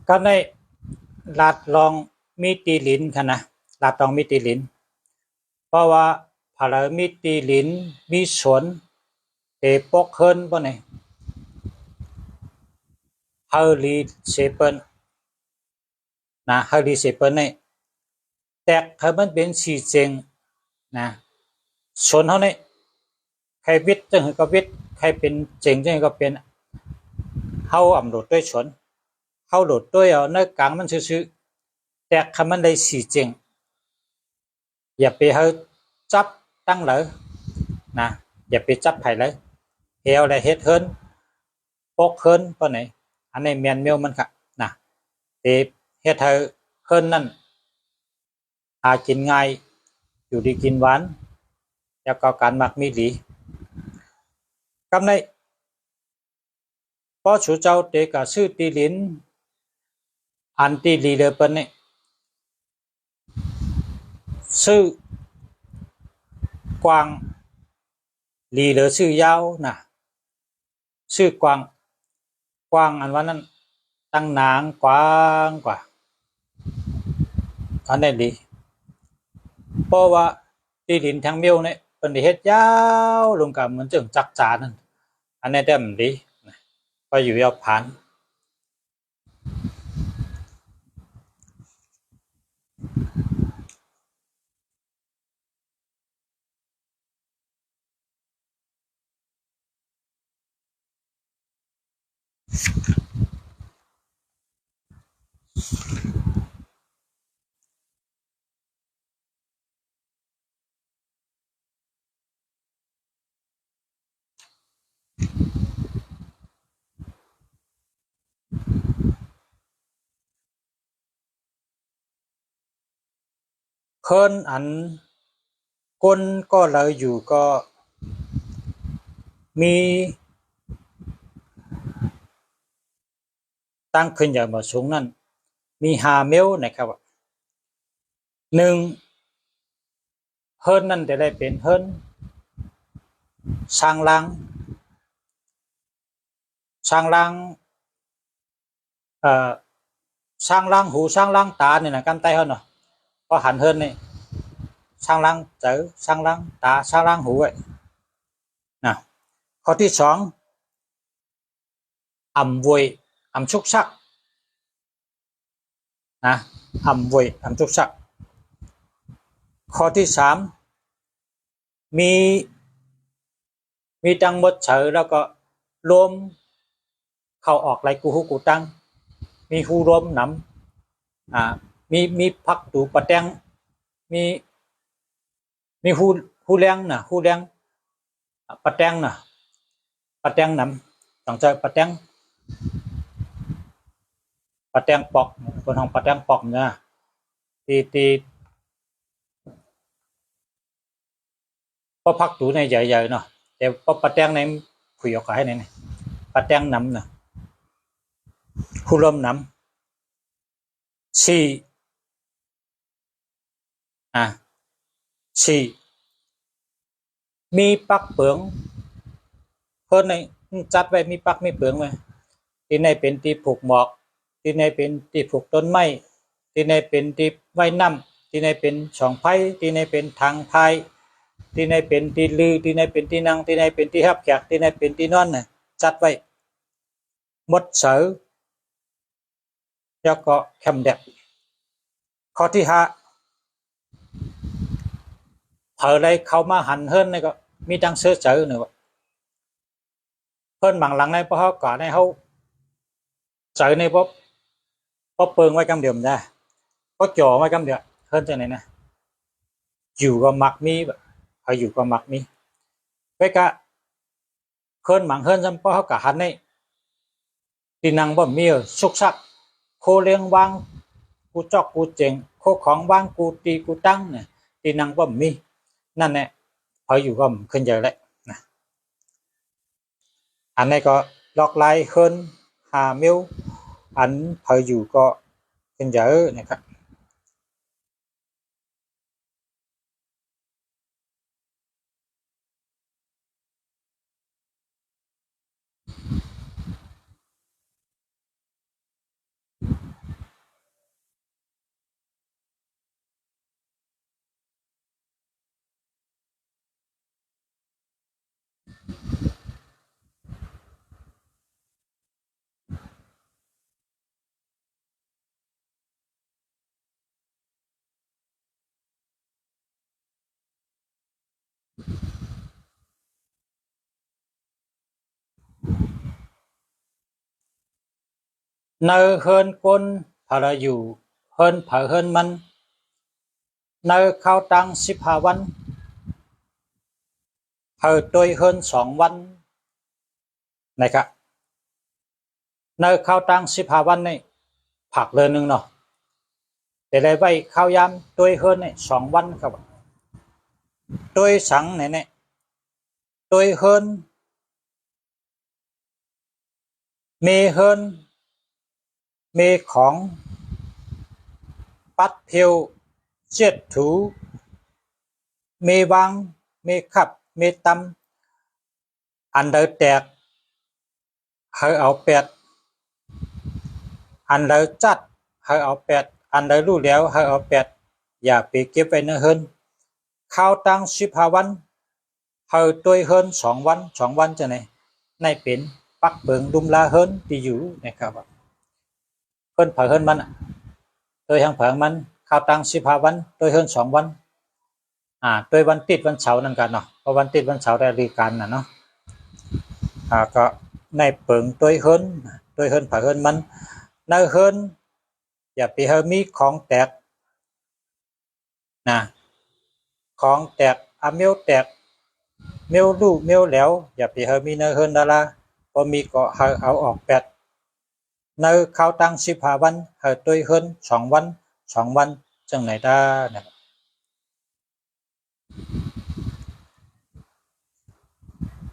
ก็ในลาดลองมีตีลินค่ะนะลาดลองมีตีลินเพราะว่าพารามีตีลินมีสวนเตปกเฮินบ่เนี่ยเฮาลีเซเปิลนะเฮาลีเซเปิลเนี่ยแต่ถ้ามันเป็นสีเจงนะสวนเฮาเนี่ยใครวิทย์จังก็วิทย์ใครเป็นเจงจังก็เป็นเฮาอำโหลดด้วยสวนเฮาโหลดด้วยเอาในกลางมันซื่อๆแต่ถ้ามันได้สีเจงอย่าไปเฮาจับตั้งเลยนะอย่าไปจับไผเลยเฮาได้เฮ็ดเฮินปกเฮินปานไหนอันนี้แม่นแมวมันค่ะนะเฮ็ดให้เฮินนั่นหากินง่ายอยู่ดีกินหวานแล้วก็การมักมีดีกำในพอชูเจ้าเตกะชื่อตีลินอันตีลีเลเปิ้นนี่ชื่อกวางลีเลชื่อยาวนะชื่อกวางกวางอันว่านั้นตั้งนางกว้างกว่าอันนี้ดีเพราะว่าตีลินทางเมียวเนี่ยเป็นเฮ็ดยาวลงกับเหมือนจึงจักจานั่นอันนี้ได้มันดีก็อยู่ยาวผ่านเคินอันก้นก็เลยอยู่ก็มีตั้งขึ้นอย่างมาสูงนั่นมี5เมลนะครับหนึ่งเฮิรนนั่นจะได้เป็นเฮิรนสร้างลังสร้างลังสร้างลังหูสร้างลังตาเนี่ยนะกำไตเฮิรนเนาะก็หันเฮิรนนี่สร้างลังเจอสร้างลังตาสร้างลังหูไว้นะข้อที่สองอ่ำวยอ่ำชุกชักนะอ่ำวยอ่ำชุกชักข้อที่สามมีตังหมดเฉยแล้วก็รวมเข้าออกไรกูฮูกูตังมีฮูรวมหนำมีพักตูปะแตงมีฮูแรงนะฮูแรงปะแตงนะปะแตงหนำต้องใจปะแตงปอกคนห้องปะแตงปอกเนี่ยตีพอพักตูในใหญ่ๆเนาะแต่พอปะแตงในคุยออกให้เนี่ยปะแตงหนำนะฮูรวมหนำสี่สี่มีปักเปิงเพิ่นในจัดไว้มีปักมีเปิงไหมที่ในเป็นที่ผูกหมอกที่ในเป็นที่ผูกต้นไม้ที่ในเป็นที่ไว้น้ำที่ในเป็นช่องไผ่ที่ในเป็นทางพายที่ในเป็นที่ลือที่ในเป็นที่นั่งที่ในเป็นที่ฮับแขกที่ในเป็นที่นอนน่ะจัดไว้หมดเสือแล้วก็แคมเด็กข้อที่ห้าเผอไรเข้ามาหันเฮิรนนี่ก็มีตังเสือเสือหนึ่งเพิ่นบางหลังในพอเขาก่อนในเขาเสือในพอเปิงไว้กำเดียมได้พอจ่อไว้กำเดียวเฮิรนจะไหนนะอยู่ก็มักมีเขาอยู่ก็มักมีไปกะเฮิรนบางเฮิรนจำพอเขากะหันในตีนังบ่มีสุกซักโคเลี้ยงวางกูจอกกูเจงโคของวางกูตีกูตั้งเนี่ยตีนังบ่มีนั่นแหละเขาอยู่ก็ขึ้นเยอะเลยนะอันนี้ก็ลอกไล่เฮิรน5 มิล อันเพออยู่ก็ขึ้นเยอะนะครับเนอเฮินก้นเพออยู่เฮินเพอเฮินมันเนอเข้าตัง15 วันเพอตัวเฮิน2 วันนะครับเนอเข้าตัง15 วันนี่ผักเลยนึงเนาะแต่ได้ไว้ข้าวยามตัวเฮินนี่2 วันครับตัวสังเนี่ยตัวเฮินเมเฮินเมของปัดเพียวเจ็ดถูเมวังเมขับเมตำอันเดอแตกเฮาเอาแปดอันเดอจัดเฮาเอาแปดอันเดอรู้แล้วเฮาเอาแปดอย่าไปเก็บไว้เนเฮินข้าวตั้ง15 วันเฮาตัวเฮิน2 วันจะไหนในเป็นปักเบิงดุมลาเฮินที่อยู่นะครับเฮินเผาเฮินมันตัวทางเผามันข้าวตั้ง15 วันตัวเฮิน2 วันตัววันติดวันเสาร์นั่นกันเนาะเพราะวันติดวันเสาร์ได้รีการน่ะเนาะก็ในเปิงตัวเฮินเผาเฮินมันในเฮินอย่าไปเฮมีของแตกนะของแตกเมลแตกเมลลูเมลแล้วอย่าไปเฮมีในเฮินดาราพอมีก็เอาออกแปดในข้าวตั้ง15 วันเฮตัวเฮิน2 วันจังไหนได้เนี่ย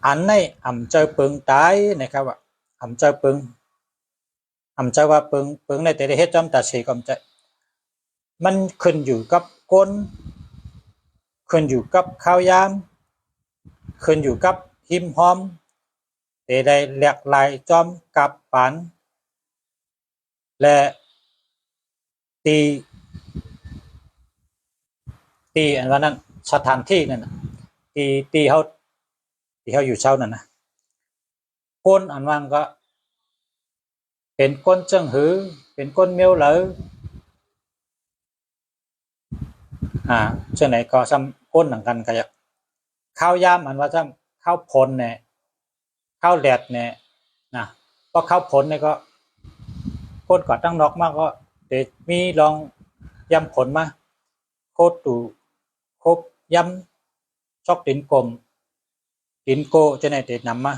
อันในเจอเปิงตายนะครับว่าเจอเปิงเจอว่าเปิงในแต่ละเฮ็ดจอมตาสีก็จะมันขึ้นอยู่กับก้นขึ้นอยู่กับข้าวยามขึ้นอยู่กับหิมหอมแต่ได้หลากหลายจอมกับปานและตีอันว่านั้นสถานที่นั่นตีเฮาอยู่เช้านั่นนะก้นอันว่าก็เป็นก้นเจิ้งหือเป็นก้นเมียวเหลอเช่นไหนก็ซ้ำก้นหนังกันก็อยากข้าวยามอันว่าซ้ำข้าวพลเนี่ยข้าวแดดเนี่ยนะก็ข้าวผลเนี่ยก็ก้นก่อตั้งนอกมากก็เดี๋ยวมีลองยำผลมาโคตรตู่ครบยำชอกตินกลมตินโกจะไหนเด็ดนำมา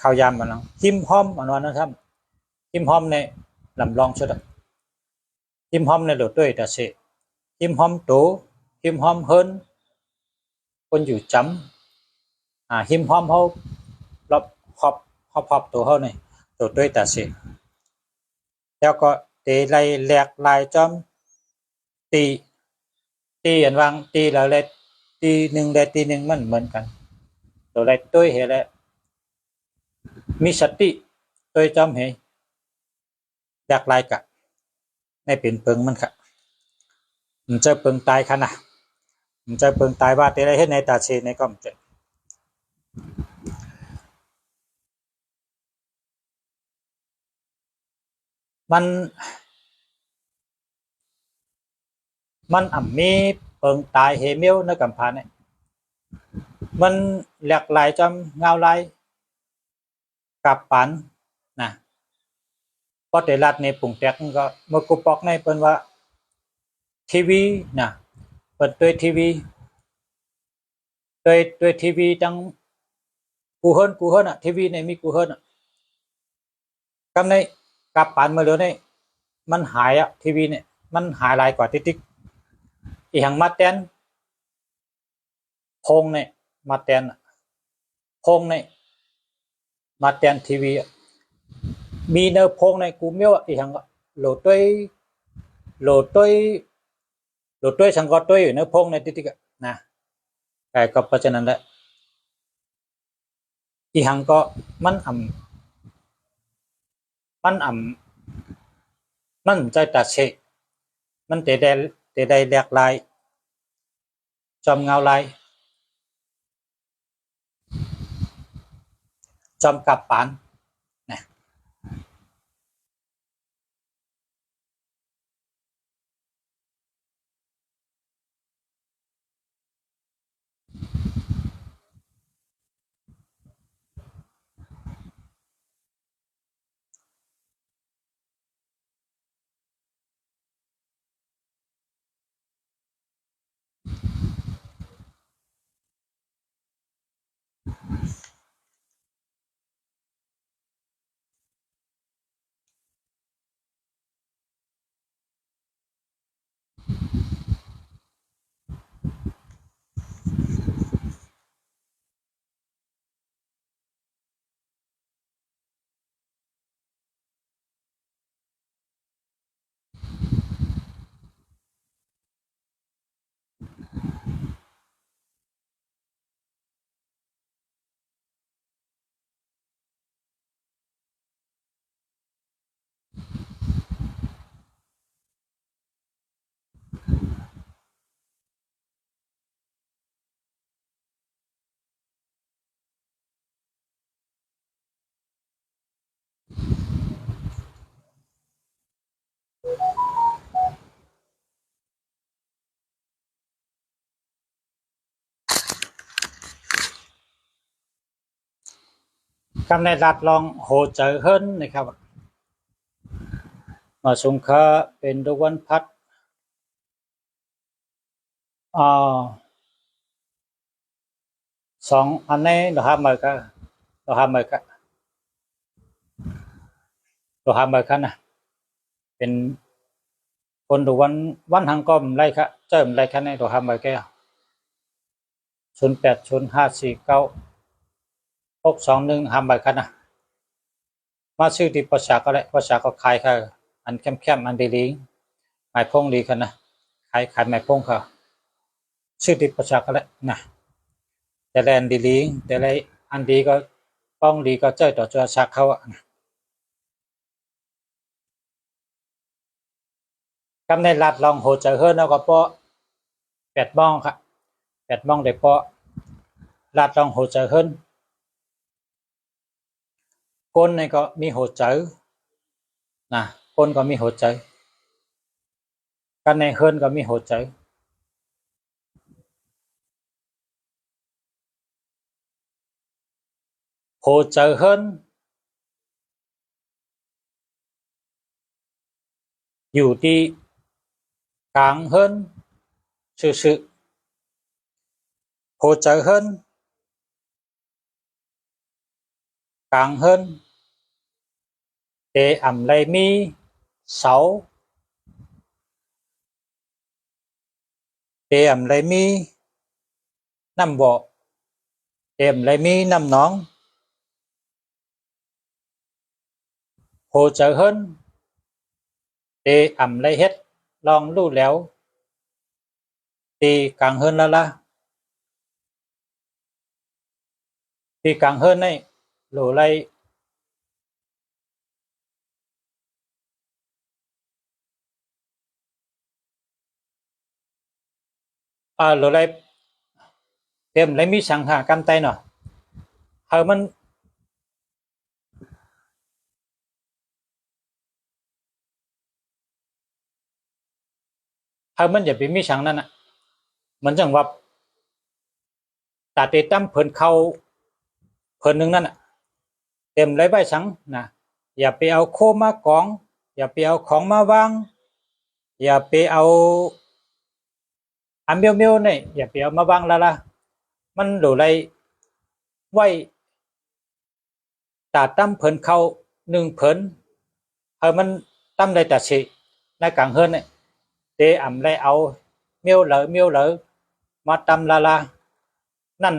ข้าวยำมันแล้วหิมห้อมอันว่านะครับหิมห้อมในลำลองชุดหิมห้อมในโดดด้วยแต่เสหิมห้อมโตหิมห้อมเฮินคนอยู่จำหิมห้อมเขารอบหอบตัวเขาเนี่ยโดดด้วยแต่เสแล้วก็เตะไล่แหลกลายจอมตีอันวางตีแล้วเลยตีหนึ่งได้ตีหนึ่งมันเหมือนกันตัวไรตัวเหตุแล้วมีสติตัวจอมเหตุแหลกลายกะในเป็นเปิงมันค่ะมันจะเปิงตายขนาดมันจะเปิงตายว่าแต่ไรให้ในตาเชในก็มันจะมันมีเปิงตายเฮเมียวในกัมพานเนี่ยมันหลากหลายจอมเงาลายกับปันนะพอแต่รัดในปุ่งแตกก็เมื่อกูปอกในเปิ้นว่าทีวีนะเปิดด้วยทีวีด้วยทีวีจังกูเฮิรนทีวีในมีกูเฮิรนกำในกับปันมาเลยเนี่ยมันหายทีวีเนี่ยมันหายลายกว่าติ๊กอีหังมาแตนพงเนี่ยมาแตนพงเนี่ยมาแตนทีวี มีเนื้อพงในกูเมียวอีหังก็โหลดด้วยโหลดด้วยโหลดด้วยสังกัดด้วยอยู่เนื้อพงในติดๆนะแต่ก็เพราะฉะนั้นแหละอีหังก็มันมันใจตัดเชมันแต่ได้แหลกลายจอมเงาลายจอมกับปานนะคำในรัฐลองโหเจอเฮิรนนะครับมาสงเคราะห์เป็นดวันพัดสองอันนี้เราหามาก็เราหามาก็เราหามากันนะเป็นคนดูวันหังก้มไรครับเจิมไรคันนี้เราหามาแก้080549 621หามากันนะมาชื่อที่ภาษาก็ได้ภาษาก็ขายค่ะอันเข้มอันดีลิงหมายพงดีกันนะขายหมายพงค่ะชื่อที่ภาษาก็ได้นะแต่แลนดีลิงแต่ไรอันดีก็ป้องดีก็เจอต่อจะชักเขาอ่ะคำในรัฐลองโหเจอเฮิรนแล้วก็เพาะ8 โมงครับ8 โมงได้เพาะรัฐลองโหเจอเฮิรนคนนี่ก็มีโหเจอนะคนก็มีโหเจอกันในเฮิรนก็มีโหเจอโหเจอเฮิรนอยู่ที่กลางเฮิรนซื่อๆโหเจอเฮิรนกลางเฮิรนแต่อำไรมีเสาแต่อำไรมีน้ำบ่อแต่อำไรมีน้ำหนองโหเจอเฮิรนแต่อำไรเฮ็ดลองรู้แล้วตีกลางเฮิรนละตีกลางเฮิรนนี่โหลไรโหลไรเต็มไรมีสังหากันไตเนาะมันมันอย่าไปมีสังนั่นน่ะมันจังว่าตาเตตั้มเพิ่นเข้าเพิ่นหนึ่งนั่นน่ะเต็มไรใบสังนะอย่าไปเอาโคมากองอย่าไปเอาของมาวางอย่าไปเอาอันเมียวๆนี่อย่าไปเอามาวางละมันโหลไรไว้ตาตั้มเพิ่นเข้าหนึ่งเพิ่นมันตั้มได้แต่สิในกลางเฮิรนนี่เตอำไรเอาเมียวเหลอมาตำละนั่น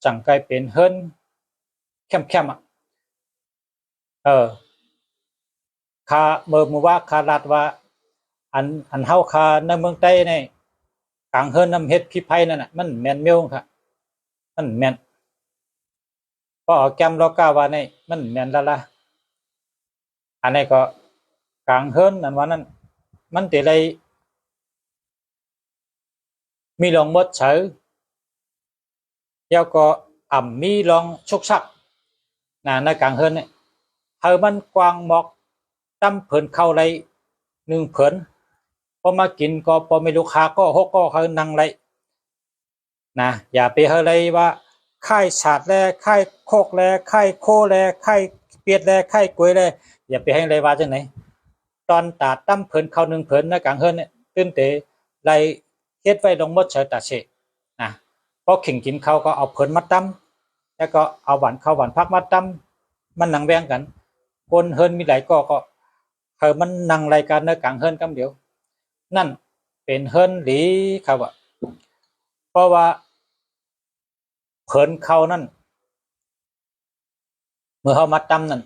จังกลายเป็นเฮิรนเข้มอ่ะ คาเมื่อมือว่าคาลัดว่าอันเฮาคาในเมืองใต้ในกลางเฮิรนน้ำเฮ็ดพิไพนั่นน่ะมันแม่นเมียวค่ะมันแม่นพอเอาแก้มเราก้าว่าในมันแม่นละอันนี้ก็กลางเฮิรนนั่นว่านั้นมันติเลยมีลองมดเฉยแล้วก็มีลองชุกชักในกลางเฮิรนเนี่ยเฮามันกว้างหมอกตั้มเผินเข้าไร1เผินพอมากินก็พอไม่ลูกค้าก็ฮกก็เฮานั่งไรนะอย่าไปเฮาเลยว่าค่ายฉาดแลค่ายโคกแลค่ายโคแลค่ายเปียดแลค่ายกล้วยแลอย่าไปให้เลยว่าจังไหนตอนตาตั้มเผินเข้า1เผินในกลางเฮิรนเนี่ยตื่นเตไรเฮ็ดไว้ลงมดเฉยตาเชนะพอขิงกินเขาก็เอาเผินมาตั้มแล้วก็เอาหวานข้าวหวานพักมาตั้มมันนั่งแวงกันคนเฮิรนมีหลายก็มันนั่งรายการในกลางเฮิรนกำเดียวนั่นเป็นเฮิรนหลีครับว่าเพราะว่าเผินเขานั่นเมื่อเขามาตั้มนั่น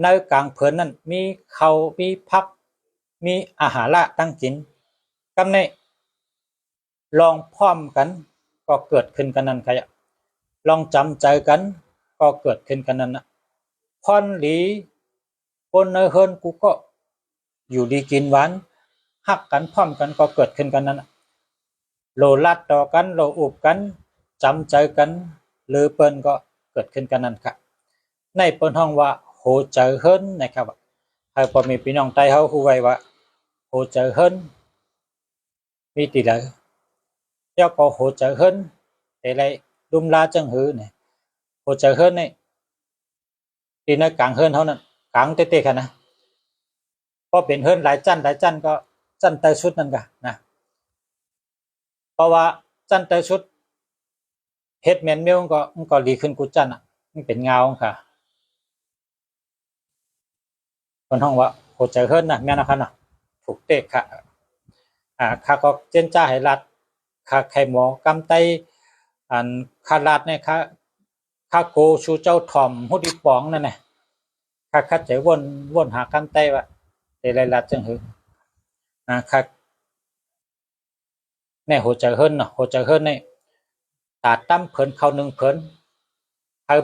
ในกลางเผินนั่นมีเขามีพักมีอาหารละตั้งกินกำในลองพร้อมกันก็เกิดขึ้นกันนั่นครับลองจำใจกันก็เกิดขึ้นกันนั่นนะพรหลีคนในเฮิรนกูก็อยู่ดีกินหวานหักกันพร้อมกันก็เกิดขึ้นกันนั่นโลลัดต่อกันโลอุบกันจำใจกันหรือเปิ้นก็เกิดขึ้นกันนั่นครับในเปิ้นห้องว่าโหเจอเฮิรนนะครับให้พอมีพี่น้องใต้เฮาฮู้ไว้ว่าโหเจอเฮิรนมีติเลยแล้วก็โหเจอเฮิรนแต่ไรดุมลาจังหือเนี่ยโหเจอเฮิรนนี่ที่ในกลางเฮิรนเฮานั่นกลางเตะๆค่ะนะพอเป็นเฮิรนหลายจันก็จันเตชุดนั่นกะนะเพราะว่าจันเตชุดเฮ็ดแม่นเมียวก็ดีขึ้นกูจันอ่ะมันเป็นเงาค่ะคนห้องว่าโหเจอเฮิรนนะแม่นนะคะนะถูกเตะค่ะข้าก็เจนจ้าให้รัดข้าไข่หมอกำไตอันข้ารัดเนี่ยข้าโกชูเจ้าถ่อมหุดิปองนั่นน่ะข้าใจวนหากำไตว่าแต่ไรรัดจังหือข้าแน่โหเจอเฮิรนเนาะโหเจอเฮิรนนี่ตาตั้มเผินเข้า1เผิน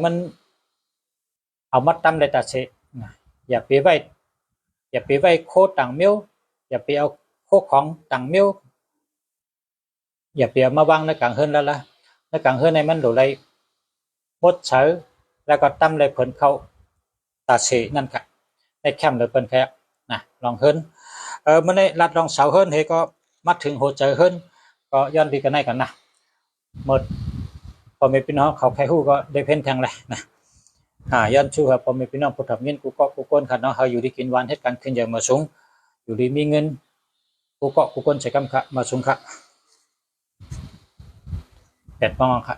มันเอามาตั้มได้ตาเชอย่าไปไว้โคต่างเมียวอย่าไปเอาโคของต่างเมียวอย่าไปเอามาวางในกลางเฮิรนแล้วล่ะในกลางเฮิรนในมันโดไรมดเฉยแล้วก็ตั้มเลยเผินเข้าตาเชนั่นค่ะในแคมป์เลยเปิ้นแค่นะลองเฮิรนมื้อนี้รัดลองเสาเฮิรนเฮก็มาถึงโหเจอเฮิรนก็ย้อนดีกันได้กันนะหมดพอมีพี่น้องเขาใครฮู้ก็ได้เพ่นทางเลยนะย้อนชูครับพอมีพี่น้องผู้ทำเงินกูก็กูก้นค่ะเนาะเฮาอยู่ดีกินหวานเฮ็ดกันขึ้นอย่างมาสูงอยู่ดีมีเงินกูก็กูก้นใช้กำค่ะมาสูงค่ะ8 โมงค่ะ